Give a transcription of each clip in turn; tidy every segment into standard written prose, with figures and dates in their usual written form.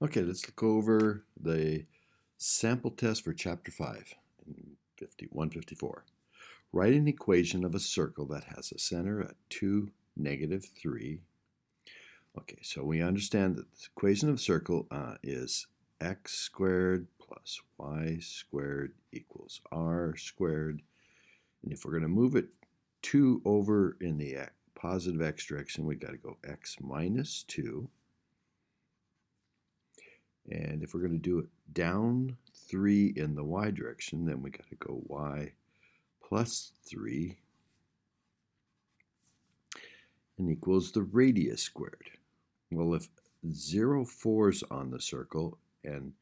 Okay, let's look over the sample test for chapter 5 in 154. Write an equation of a circle that has a center at 2, -3. Okay, so we understand that the equation of a circle is x squared plus y squared equals r squared. And if we're going to move it 2 over in the positive x direction, we got to go x minus 2. And if we're going to do it down 3 in the y direction, then we got to go y plus 3 and equals the radius squared. Well, if 0, 4 is on the circle and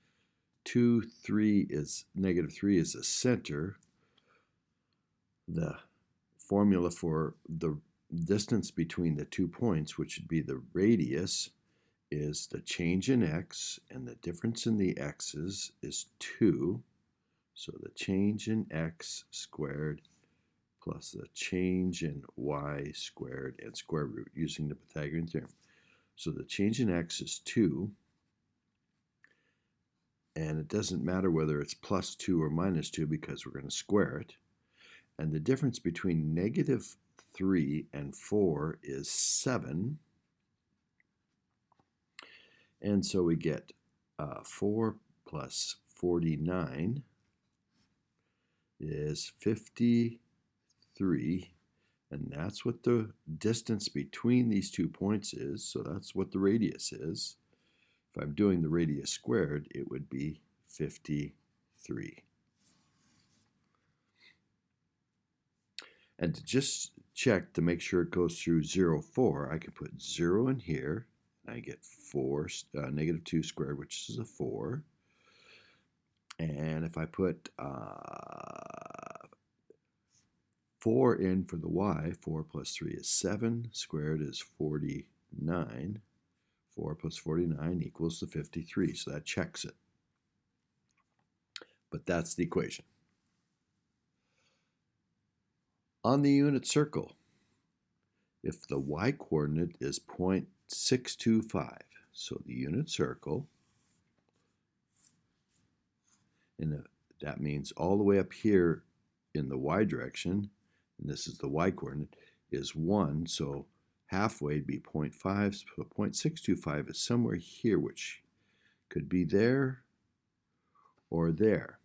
2, 3 is -3 is the center, the formula for the distance between the 2 points, which would be the radius, is the change in x, and the difference in the x's is 2. So the change in x squared plus the change in y squared and square root using the Pythagorean theorem. So the change in x is 2, and it doesn't matter whether it's plus 2 or minus 2 because we're going to square it. And the difference between -3 and 4 is 7. And so we get 4 plus 49 is 53. And that's what the distance between these 2 points is. So that's what the radius is. If I'm doing the radius squared, it would be 53. And to just check to make sure it goes through 0, 4, I can put 0 in here. I get 4, -2 squared, which is a 4. And if I put 4 in for the y, 4 plus 3 is 7, squared is 49. 4 plus 49 equals the 53, so that checks it. But that's the equation. On the unit circle, if the y-coordinate is 0.625, so the unit circle, and that means all the way up here in the y direction, and this is the y-coordinate, is 1, so halfway would be 0.5, so 0.625 is somewhere here, which could be there or there.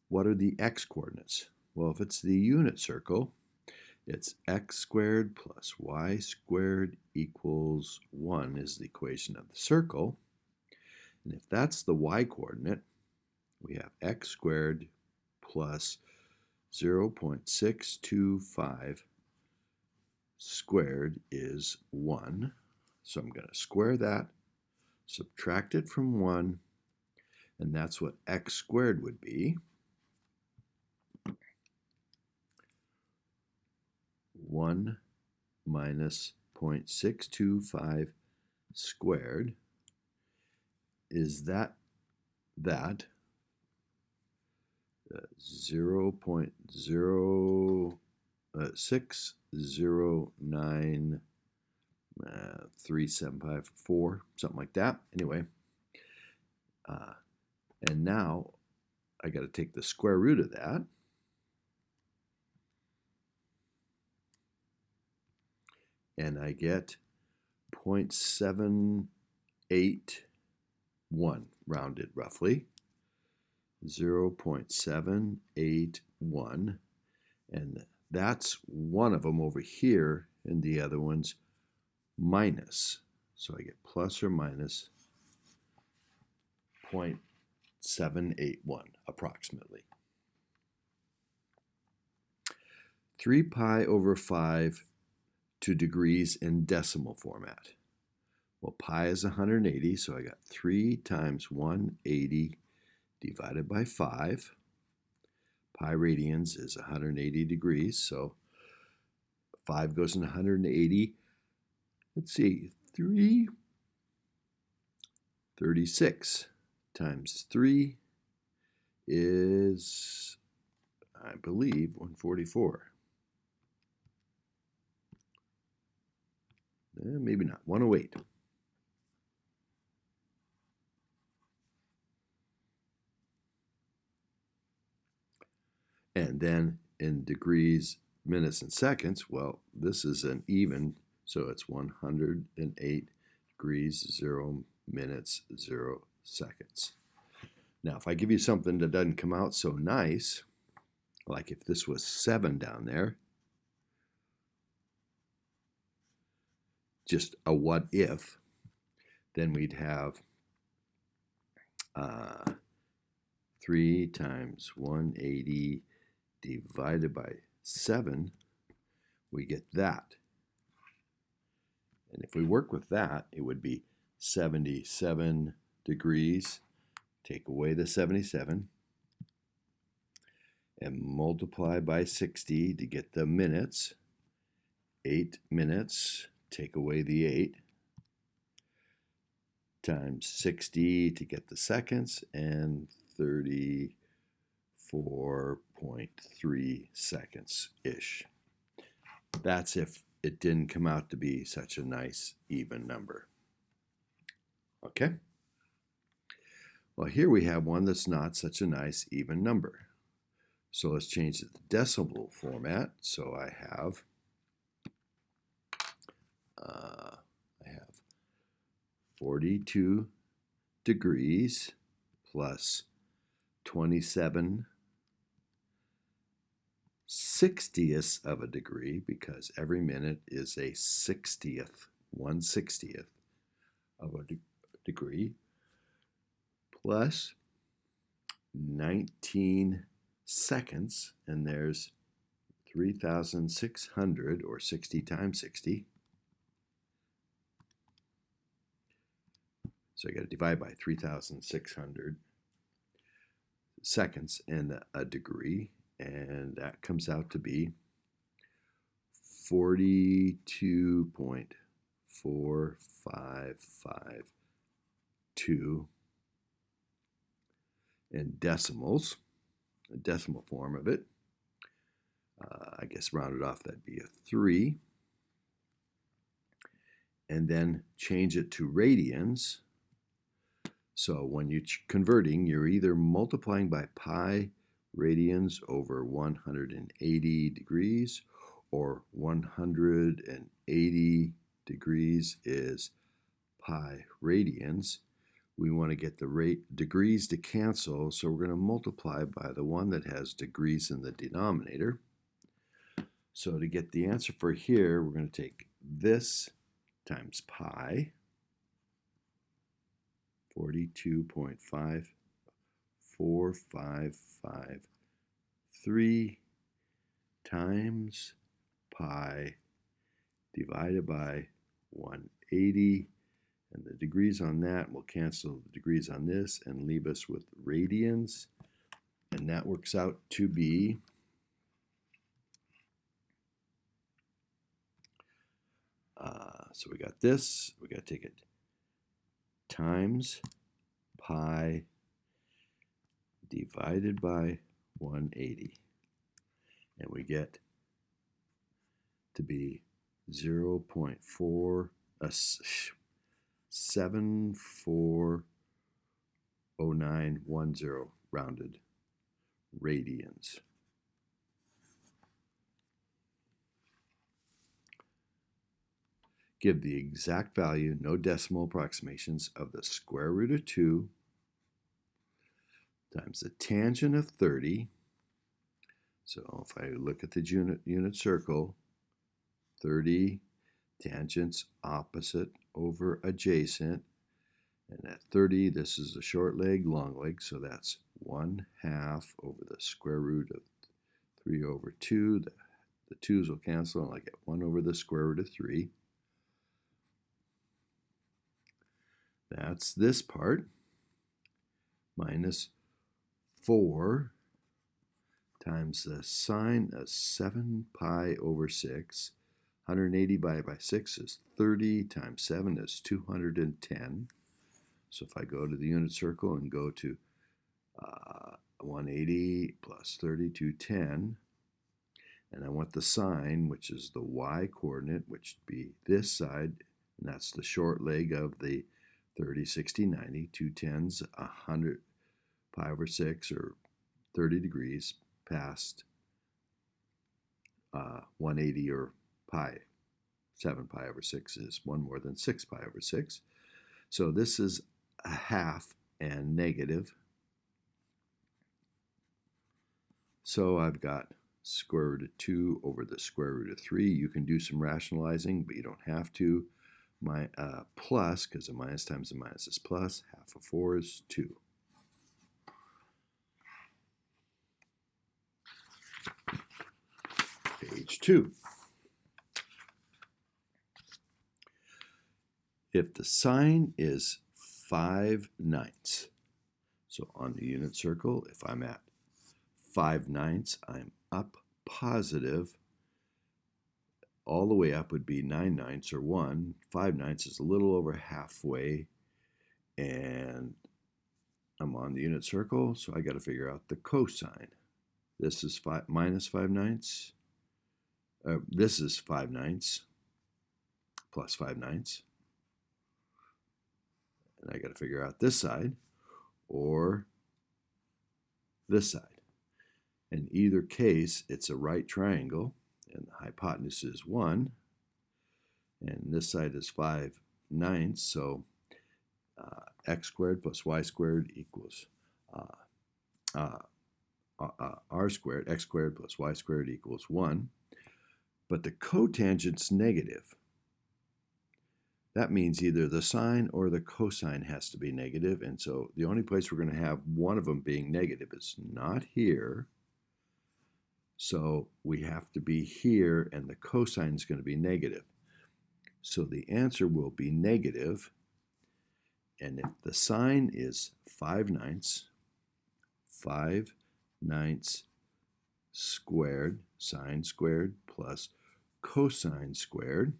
What are the x-coordinates? Well, if it's the unit circle, it's x squared plus y squared equals 1 is the equation of the circle. And if that's the y-coordinate, we have x squared plus 0.625 squared is 1. So I'm going to square that, subtract it from 1, and that's what x squared would be. 1 minus 0.625 squared is that 0.6093754, something like that. Anyway, and now I got to take the square root of that. And I get 0.781, rounded roughly. 0.781. And that's one of them over here, and the other one's minus. So I get plus or minus 0.781, approximately. 3 pi over 5 to degrees in decimal format. Well, pi is 180, so I got 3 times 180 divided by 5. Pi radians is 180 degrees, so 5 goes in 180. Let's see, 336 times 3 is, I believe, 144. Maybe not, 108. And then in degrees, minutes, and seconds, well, this is an even, so it's 108 degrees, 0 minutes, 0 seconds. Now, if I give you something that doesn't come out so nice, like if this was 7 down there, just a what if, then we'd have 3 times 180 divided by 7, we get that. And if we work with that, it would be 77 degrees. Take away the 77 and multiply by 60 to get the minutes. 8 minutes, take away the 8, times 60 to get the seconds, and 34.3 seconds-ish. That's if it didn't come out to be such a nice even number. Okay? Well, here we have one that's not such a nice even number. So let's change it to decimal format. So I have 42 degrees plus 27 60ths of a degree, because every minute is a 60th, 1/60th of a degree, plus 19 seconds, and there's 3,600, or 60 times 60. So I got to divide by 3,600 seconds in a degree, and that comes out to be 42.4552 in decimals, the decimal form of it. I guess rounded off, that'd be a 3. And then change it to radians. So when you're converting, you're either multiplying by pi radians over 180 degrees, or 180 degrees is pi radians. We want to get the degrees to cancel, so we're going to multiply by the one that has degrees in the denominator. So to get the answer for here, we're going to take this times pi, 42.54553 times pi divided by 180, and the degrees on that will cancel the degrees on this and leave us with radians, and that works out to be so we got this, we got to take it times pi divided by 180, and we get to be 0.740910 rounded radians. Give the exact value, no decimal approximations, of the square root of 2 times the tangent of 30. So if I look at the unit circle, 30 tangents opposite over adjacent, and at 30, this is the short leg, long leg, so that's 1/2 over the square root of 3 over 2. The 2's will cancel, and I get 1 over the square root of 3. That's this part, minus 4 times the sine of 7 pi over 6. 180 divided by 6 is 30, times 7 is 210. So if I go to the unit circle and go to 180 plus 30, 210, and I want the sine, which is the y coordinate, which would be this side, and that's the short leg of the 30, 60, 90, 210's 100 pi over 6, or 30 degrees. past 180 or pi. 7 pi over 6 is 1 more than 6 pi over 6. So this is a half and negative. So I've got square root of 2 over the square root of 3. You can do some rationalizing, but you don't have to. My plus, because a minus times a minus is plus, half of 4 is 2. Page 2. If the sign is 5/9, so on the unit circle, if I'm at 5/9, I'm up positive. All the way up would be 9/9 or 1. 5/9 is a little over halfway, and I'm on the unit circle, so I got to figure out the cosine. This is minus 5/9. This is 5/9 plus 5/9. And I got to figure out this side or this side. In either case, it's a right triangle, and the hypotenuse is 1, and this side is 5/9, so x squared plus y squared equals r squared, x squared plus y squared equals 1. But the cotangent's negative. That means either the sine or the cosine has to be negative, and so the only place we're going to have one of them being negative is not here. So we have to be here, and the cosine is going to be negative. So the answer will be negative, and if the sine is 5/9, 5/9 squared, sine squared plus cosine squared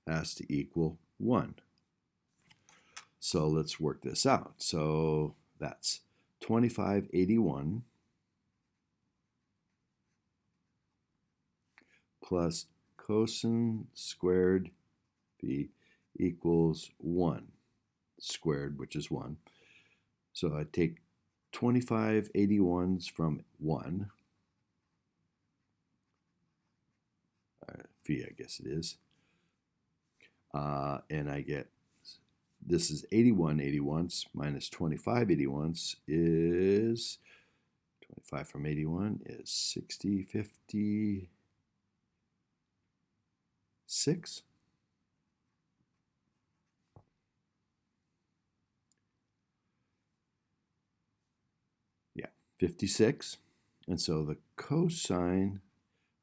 has to equal 1. So let's work this out. So that's 25/81 plus cosine squared phi equals 1 squared, which is 1. So I take 25/81s from 1, phi I guess it is, and I get, this is 81/81s minus 25/81s is, 25 from 81 is 60, 56. Yeah, 56. And so the cosine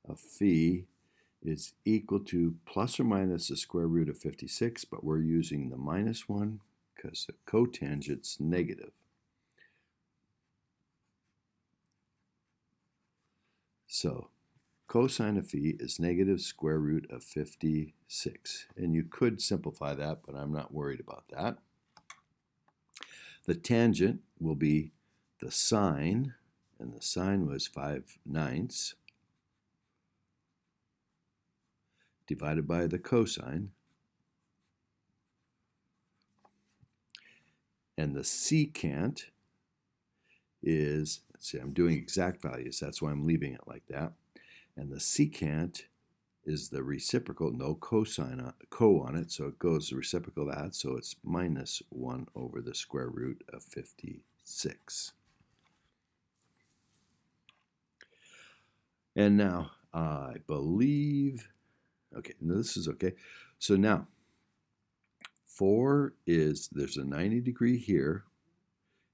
of phi is equal to plus or minus the square root of 56, but we're using the minus one because the cotangent's negative. So cosine of phi is negative square root of 56. And you could simplify that, but I'm not worried about that. The tangent will be the sine, and the sine was 5/9 divided by the cosine. And the secant is, let's see, I'm doing exact values, that's why I'm leaving it like that. And the secant is the reciprocal, no cosine, co on it, so it goes the reciprocal of that, so it's minus 1 over the square root of 56. And now, I believe, okay, no, this is okay. So now, 4 is, there's a 90 degree here,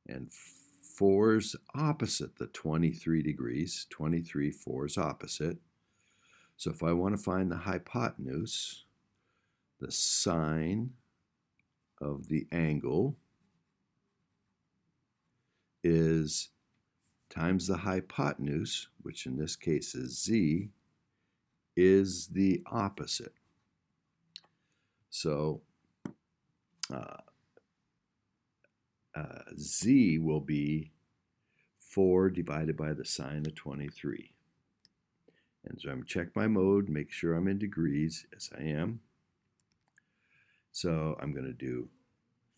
and 4 is opposite the 23 degrees. 23, 4 is opposite. So if I want to find the hypotenuse, the sine of the angle is times the hypotenuse, which in this case is z, is the opposite. So z will be 4 divided by the sine of 23. And so I'm going to check my mode, make sure I'm in degrees. Yes, I am. So I'm going to do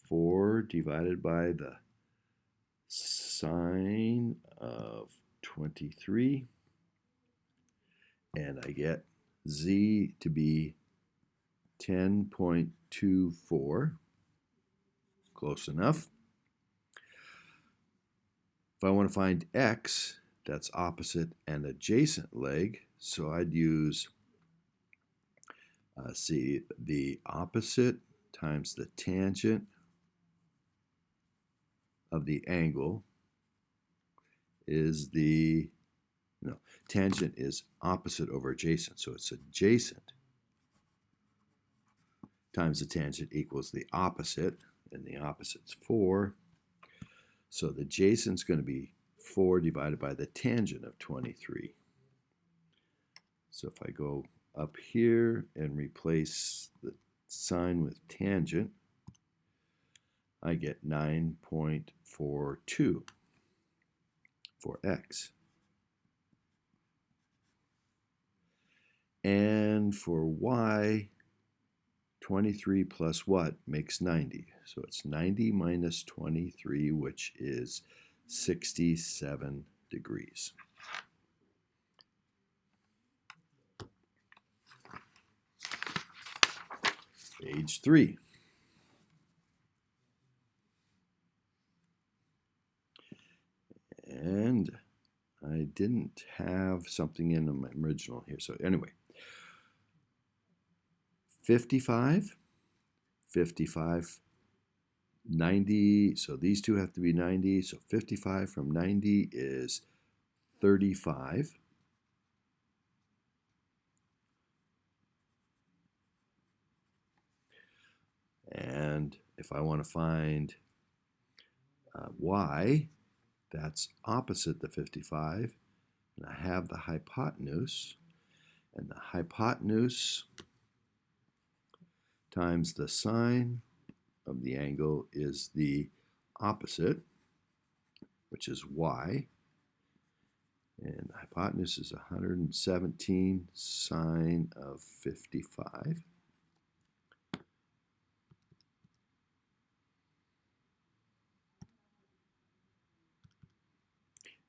4 divided by the sine of 23, and I get z to be 10.24, close enough. If I want to find x, that's opposite and adjacent leg, so I'd use, see, the opposite times the tangent of the angle is tangent is opposite over adjacent, so it's adjacent times the tangent equals the opposite, and the opposite's 4. So the adjacent's going to be 4 divided by the tangent of 23. So if I go up here and replace the sine with tangent, I get 9.42 for x. And for y, 23 plus what makes 90? So it's 90 minus 23, which is 67 degrees. Page 3. And I didn't have something in my original here. So anyway, 55, 90. So these two have to be 90. So 55 from 90 is 35. And if I want to find y, that's opposite the 55. And I have the hypotenuse. And the hypotenuse times the sine of the angle is the opposite, which is y. And the hypotenuse is 117 sine of 55.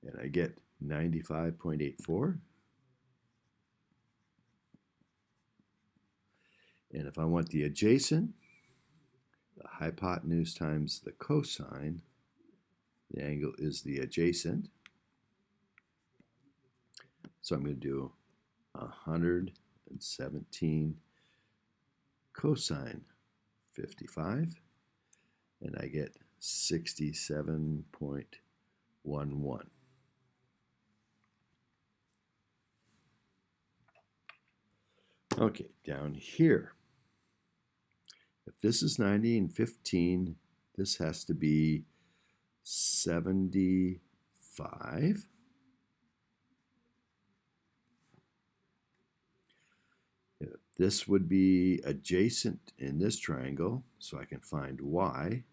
And I get 95.84. And if I want the adjacent, the hypotenuse times the cosine, the angle is the adjacent. So I'm going to do 117 cosine 55, and I get 67.11. Okay, down here, if this is 90 and 15, this has to be 75. This would be adjacent in this triangle, so I can find y,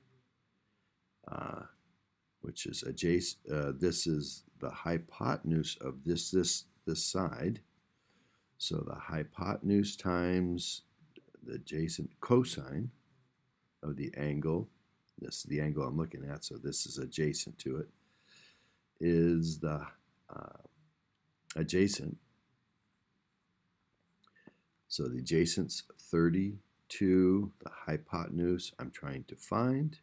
which is adjacent. This is the hypotenuse of this side. So the hypotenuse times the adjacent cosine of the angle, this is the angle I'm looking at, so this is adjacent to it, is the adjacent. So the adjacent's 32, the hypotenuse I'm trying to find,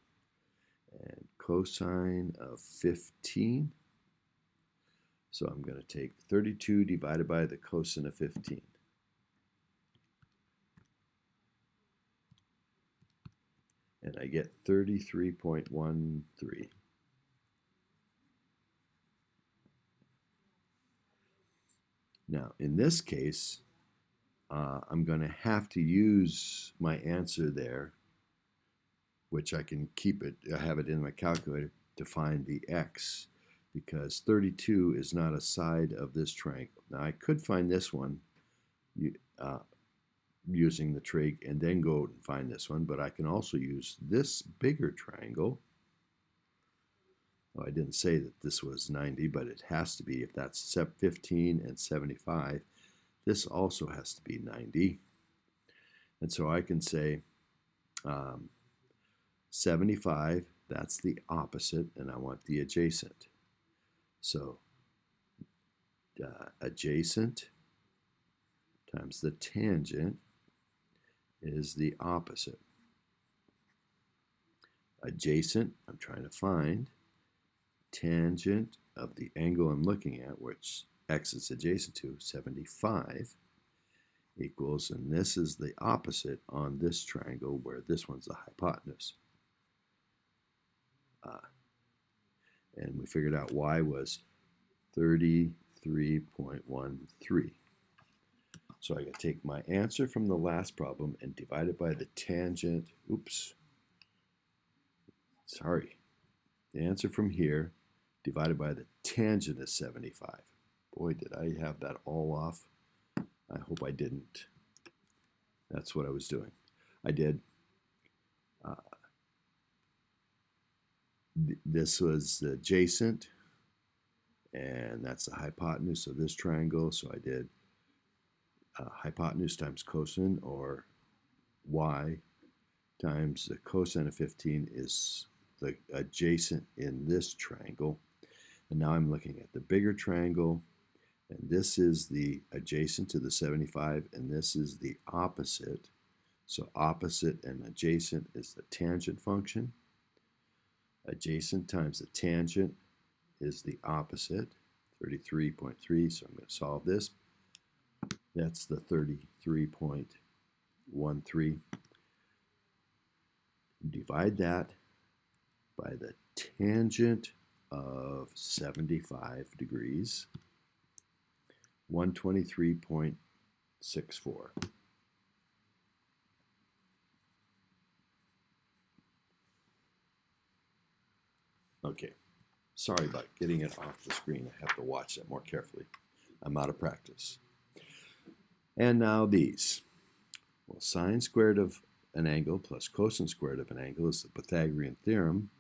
and cosine of 15. So I'm going to take 32 divided by the cosine of 15. And I get 33.13. Now, in this case, I'm going to have to use my answer there, which I can keep it, I have it in my calculator, to find the x, because 32 is not a side of this triangle. Now, I could find this one using the trig and then go and find this one, but I can also use this bigger triangle. Well, I didn't say that this was 90, but it has to be. If that's 15 and 75, this also has to be 90. And so I can say 75 That's the opposite, and I want the adjacent. So adjacent times the tangent is the opposite. Adjacent, I'm trying to find tangent of the angle I'm looking at, which x is adjacent to, 75, equals, and this is the opposite on this triangle where this one's the hypotenuse. And we figured out y was 33.13. So I got to take my answer from the last problem and divide it by the tangent. The answer from here divided by the tangent is 75. Boy, did I have that all off. I hope I didn't. That's what I was doing. I did. This was the adjacent, and that's the hypotenuse of this triangle. So I did hypotenuse times cosine, or y times the cosine of 15 is the adjacent in this triangle. And now I'm looking at the bigger triangle, and this is the adjacent to the 75, and this is the opposite. So opposite and adjacent is the tangent function. Adjacent times the tangent is the opposite, 33.3, so I'm going to solve this. That's the 33.13. Divide that by the tangent of 75 degrees, 123.64. Okay, sorry about getting it off the screen. I have to watch that more carefully. I'm out of practice. And now these. Well, sine squared of an angle plus cosine squared of an angle is the Pythagorean theorem.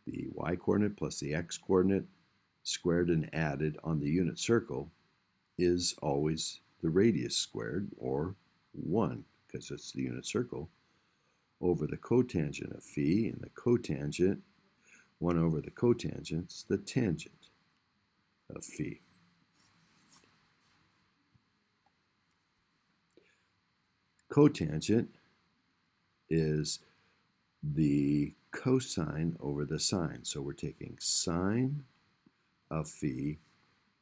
The y-coordinate plus the x-coordinate squared and added on the unit circle is always the radius squared, or 1, because it's the unit circle, over the cotangent of phi, and the cotangent, 1 over the cotangent's the tangent of phi. Cotangent is the cosine over the sine. So we're taking sine of phi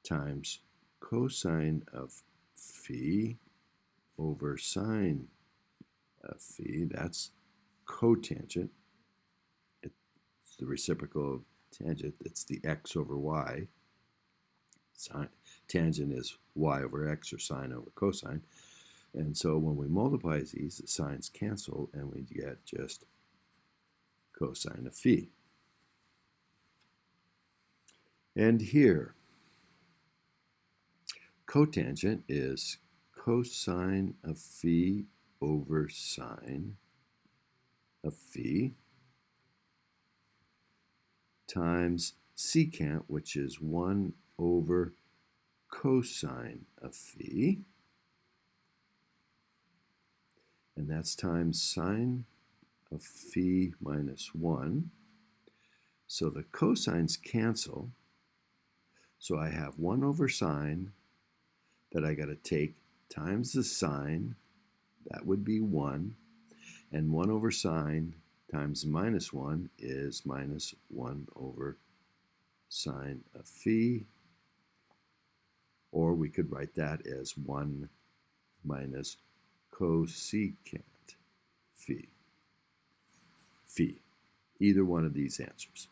times cosine of phi over sine of phi. That's cotangent. It's the reciprocal of tangent. It's the x over y. Tangent is y over x, or sine over cosine. And so when we multiply these, the signs cancel, and we get just cosine of phi. And here, cotangent is cosine of phi over sine of phi times secant, which is 1 over cosine of phi. And that's times sine of phi minus 1. So the cosines cancel. So I have 1 over sine that I got to take times the sine. That would be 1. And 1 over sine times minus 1 is minus 1 over sine of phi. Or we could write that as 1 minus cosecant phi. Either one of these answers.